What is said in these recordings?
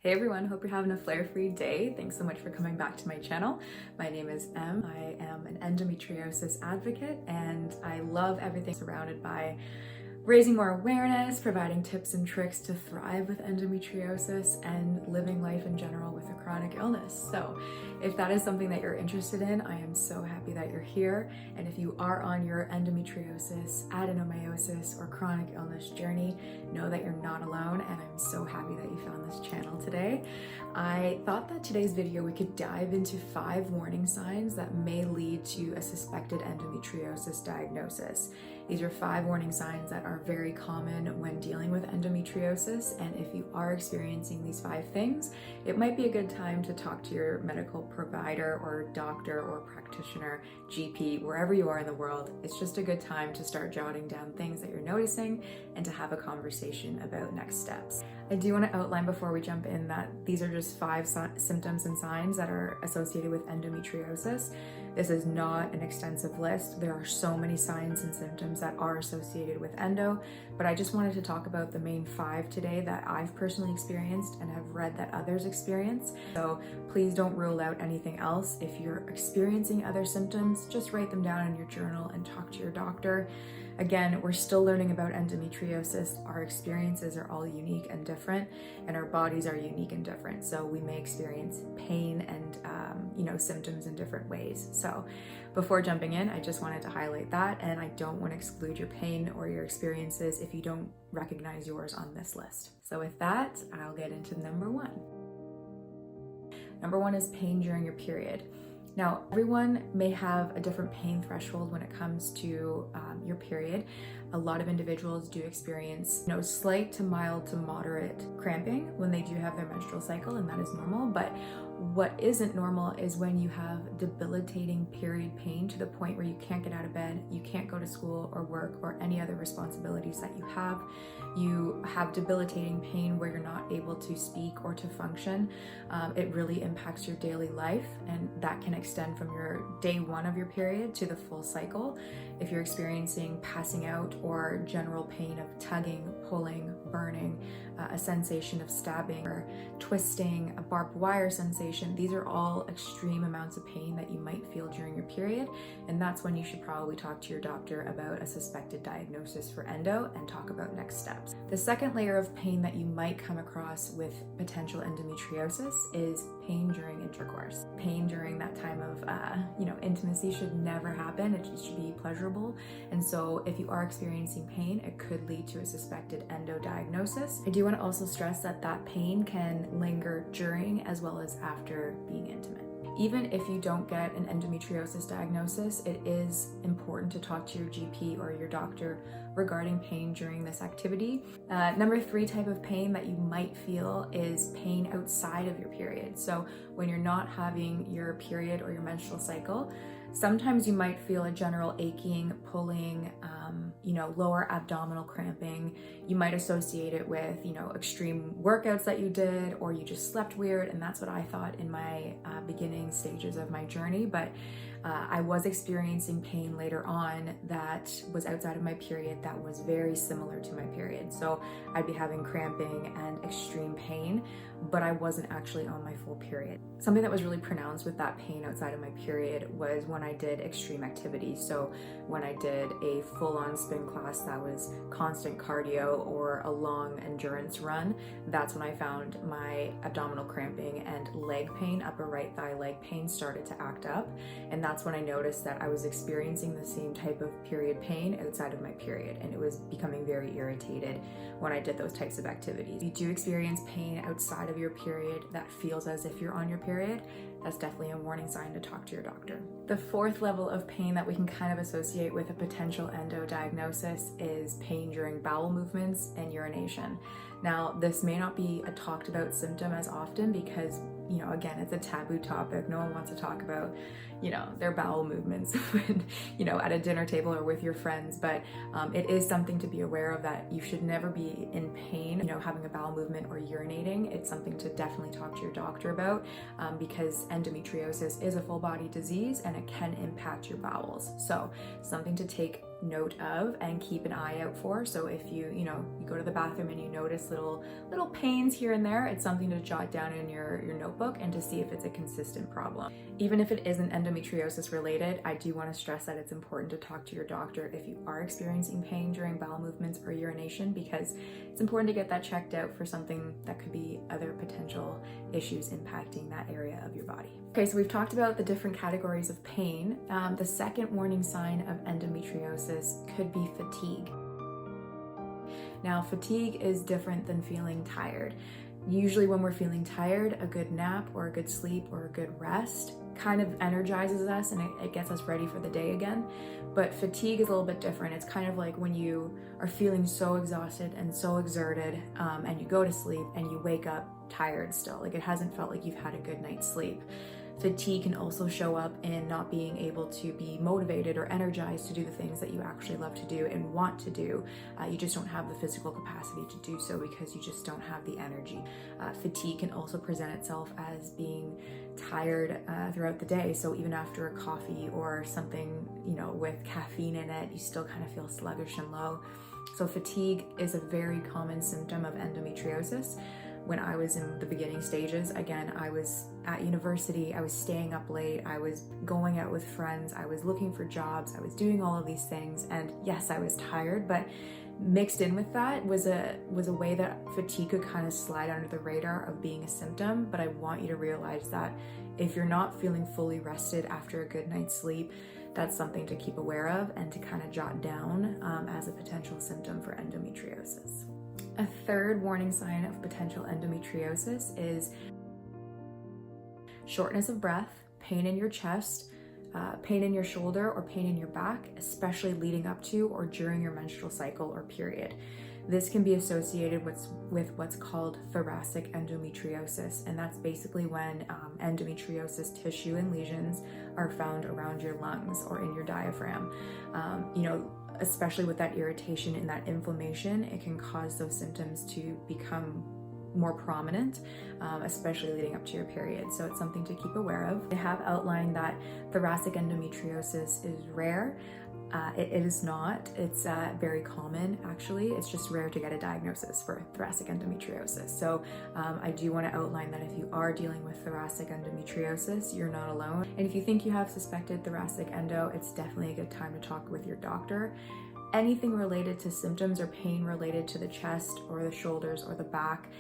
Hey everyone, hope you're having a flare-free day. Thanks so much for coming back to my channel. My name is Em. I am an endometriosis advocate and I love everything surrounded by raising more awareness, providing tips and tricks to thrive with endometriosis, and living life in general with a chronic illness. So if that is something that you're interested in, I am so happy that you're here. And if you are on your endometriosis, adenomyosis, or chronic illness journey, know that you're not alone, and I'm so happy that you found this channel today. I thought that today's video we could dive into 5 warning signs that may lead to a suspected endometriosis diagnosis. These are 5 warning signs that are very common when dealing with endometriosis, and if you are experiencing these 5 things, it might be a good time to talk to your medical provider or doctor or practitioner, GP, wherever you are in the world. It's just a good time to start jotting down things that you're noticing and to have a conversation about next steps. I do want to outline before we jump in that these are just 5 symptoms and signs that are associated with endometriosis. This is not an extensive list. There are so many signs and symptoms that are associated with endo, but I just wanted to talk about the main 5 today that I've personally experienced and have read that others experience. So please don't rule out anything else. If you're experiencing other symptoms, just write them down in your journal and talk to your doctor. Again, we're still learning about endometriosis. Our experiences are all unique and different, and our bodies are unique and different. So we may experience pain and symptoms in different ways. So before jumping in, I just wanted to highlight that, and I don't want to exclude your pain or your experiences if you don't recognize yours on this list. So with that, I'll get into number 1. Number 1 is pain during your period. Now, everyone may have a different pain threshold when it comes to your period. A lot of individuals do experience, slight to mild to moderate cramping when they do have their menstrual cycle, and that is normal. But what isn't normal is when you have debilitating period pain to the point where you can't get out of bed, you can't go to school or work or any other responsibilities that you have. You have debilitating pain where you're not able to speak or to function. It really impacts your daily life, and that can extend from your day 1 of your period to the full cycle. If you're experiencing passing out or general pain of tugging, pulling, burning, a sensation of stabbing or twisting, a barbed wire sensation, these are all extreme amounts of pain that you might feel during your period, and that's when you should probably talk to your doctor about a suspected diagnosis for endo and talk about next steps. The second layer of pain that you might come across with potential endometriosis is pain during intercourse. Pain during that time of intimacy should never happen. It should be pleasurable, and so if you are experiencing pain, it could lead to a suspected endo diagnosis. I do want to also stress that pain can linger during as well as after being intimate. Even if you don't get an endometriosis diagnosis, it is important to talk to your GP or your doctor regarding pain during this activity. Number 3 type of pain that you might feel is pain outside of your period. So when you're not having your period or your menstrual cycle, sometimes you might feel a general aching, pulling, lower abdominal cramping. You might associate it with, extreme workouts that you did, or you just slept weird, and that's what I thought in my beginning stages of my journey. But I was experiencing pain later on that was outside of my period that was very similar to my period. So I'd be having cramping and extreme pain, but I wasn't actually on my full period. Something that was really pronounced with that pain outside of my period was when I did extreme activity. So when I did a full-on spin class that was constant cardio or a long endurance run, that's when I found my abdominal cramping and leg pain, upper right thigh leg pain started to act up. And that's when I noticed that I was experiencing the same type of period pain outside of my period, and it was becoming very irritated when I did those types of activities. If you do experience pain outside of your period that feels as if you're on your period, that's definitely a warning sign to talk to your doctor. The 4th level of pain that we can kind of associate with a potential endo diagnosis is pain during bowel movements and urination. Now, this may not be a talked about symptom as often because, again, it's a taboo topic. No one wants to talk about, their bowel movements when, at a dinner table or with your friends. But it is something to be aware of, that you should never be in pain, having a bowel movement or urinating. It's something to definitely talk to your doctor about because endometriosis is a full body disease and it can impact your bowels. So something to take note of and keep an eye out for. So if you go to the bathroom and you notice little pains here and there, it's something to jot down in your notebook and to see if it's a consistent problem. Even if it isn't endometriosis related, I do want to stress that it's important to talk to your doctor if you are experiencing pain during bowel movements or urination, because it's important to get that checked out for something that could be other potential issues impacting that area of your body. Okay, so we've talked about the different categories of pain. The second warning sign of endometriosis could be fatigue. Now, fatigue is different than feeling tired. Usually when we're feeling tired, a good nap or a good sleep or a good rest kind of energizes us and it gets us ready for the day again. But fatigue is a little bit different. It's kind of like when you are feeling so exhausted and so exerted, and you go to sleep and you wake up tired still. Like it hasn't felt like you've had a good night's sleep. Fatigue can also show up in not being able to be motivated or energized to do the things that you actually love to do and want to do. You just don't have the physical capacity to do so because you just don't have the energy. Fatigue can also present itself as being tired throughout the day. So even after a coffee or something, with caffeine in it, you still kind of feel sluggish and low. So fatigue is a very common symptom of endometriosis. When I was in the beginning stages, again, I was at university, I was staying up late, I was going out with friends, I was looking for jobs, I was doing all of these things, and yes, I was tired, but mixed in with that was a way that fatigue could kind of slide under the radar of being a symptom. But I want you to realize that if you're not feeling fully rested after a good night's sleep, that's something to keep aware of and to kind of jot down as a potential symptom for endometriosis. A third warning sign of potential endometriosis is shortness of breath, pain in your chest, pain in your shoulder, or pain in your back, especially leading up to or during your menstrual cycle or period. This can be associated with what's called thoracic endometriosis, and that's basically when endometriosis tissue and lesions are found around your lungs or in your diaphragm. Especially with that irritation and that inflammation, it can cause those symptoms to become more prominent, especially leading up to your period. So it's something to keep aware of. They have outlined that thoracic endometriosis is rare. It is not. It's very common, actually. It's just rare to get a diagnosis for thoracic endometriosis. So I do want to outline that if you are dealing with thoracic endometriosis, you're not alone. And if you think you have suspected thoracic endo, it's definitely a good time to talk with your doctor. Anything related to symptoms or pain related to the chest or the shoulders or the back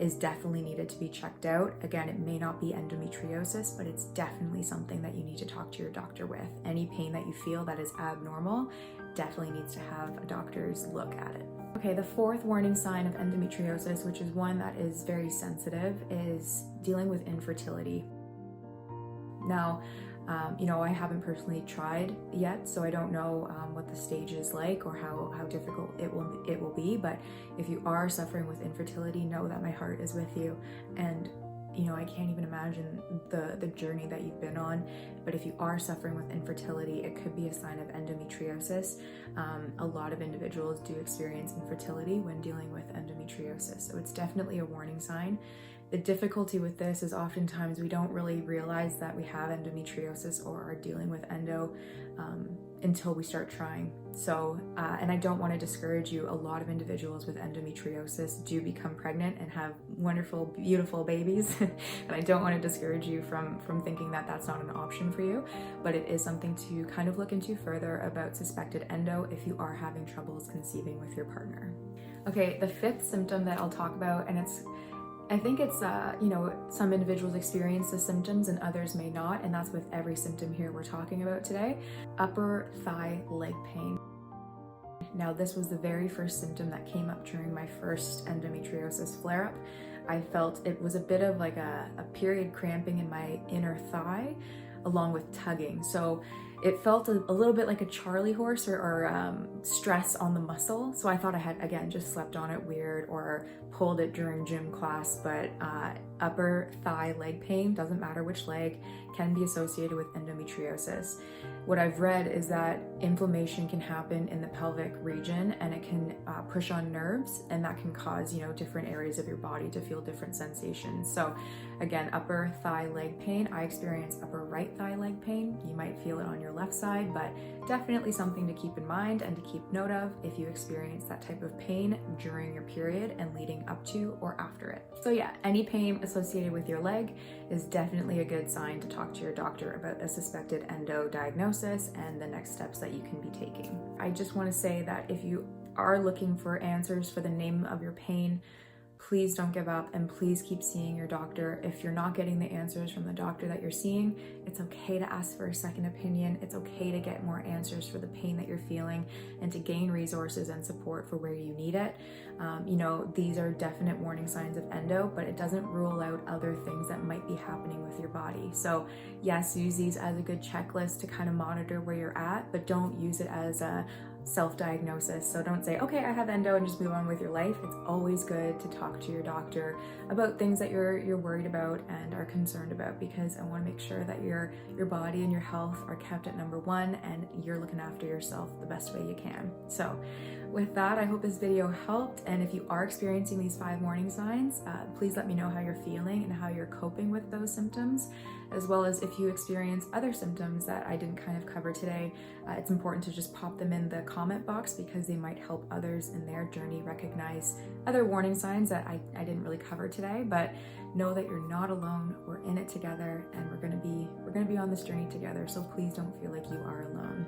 is definitely needed to be checked out. Again, it may not be endometriosis, but it's definitely something that you need to talk to your doctor with. Any pain that you feel that is abnormal definitely needs to have a doctor's look at it. Okay, the fourth warning sign of endometriosis, which is one that is very sensitive, is dealing with infertility. Now, I haven't personally tried yet, so I don't know what the stage is like or how difficult it will be. But if you are suffering with infertility, know that my heart is with you. And I can't even imagine the journey that you've been on. But if you are suffering with infertility, it could be a sign of endometriosis. A lot of individuals do experience infertility when dealing with endometriosis, so it's definitely a warning sign. The difficulty with this is oftentimes we don't really realize that we have endometriosis or are dealing with endo until we start trying. So, and I don't want to discourage you. A lot of individuals with endometriosis do become pregnant and have wonderful, beautiful babies. And I don't want to discourage you from thinking that that's not an option for you, but it is something to kind of look into further about suspected endo if you are having troubles conceiving with your partner. Okay, the fifth symptom that I'll talk about, and I think it's, some individuals experience the symptoms and others may not, and that's with every symptom here we're talking about today. Upper thigh leg pain. Now, this was the very first symptom that came up during my first endometriosis flare-up. I felt it was a bit of like a period cramping in my inner thigh, along with tugging. So it felt a little bit like a Charlie horse or stress on the muscle. So I thought I had, again, just slept on it weird or pulled it during gym class, but upper thigh leg pain, doesn't matter which leg, can be associated with endometriosis. What I've read is that inflammation can happen in the pelvic region and it can push on nerves, and that can cause, different areas of your body to feel different sensations. So Again, upper thigh leg pain. I experience upper right thigh leg pain. You might feel it on your left side, but definitely something to keep in mind and to keep note of if you experience that type of pain during your period and leading up to or after it. So yeah, any pain associated with your leg is definitely a good sign to talk to your doctor about a suspected endo diagnosis and the next steps that you can be taking. I just want to say that if you are looking for answers for the name of your pain, please don't give up and please keep seeing your doctor. If you're not getting the answers from the doctor that you're seeing, it's okay to ask for a second opinion. It's okay to get more answers for the pain that you're feeling and to gain resources and support for where you need it. These are definite warning signs of endo, but it doesn't rule out other things that might be happening with your body. So yes, use these as a good checklist to kind of monitor where you're at, but don't use it as a self-diagnosis. So don't say, okay, I have endo and just move on with your life. It's always good to talk to your doctor about things that you're worried about and are concerned about, because I want to make sure that your body and your health are kept at number one and you're looking after yourself the best way you can. So with that, I hope this video helped. And if you are experiencing these 5 warning signs, please let me know how you're feeling and how you're coping with those symptoms, as well as if you experience other symptoms that I didn't kind of cover today. It's important to just pop them in the comment box because they might help others in their journey recognize other warning signs that I didn't really cover today. But know that you're not alone. We're in it together, and we're gonna be on this journey together. So please don't feel like you are alone.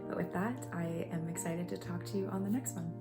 But with that, I am excited to talk to you on the next one.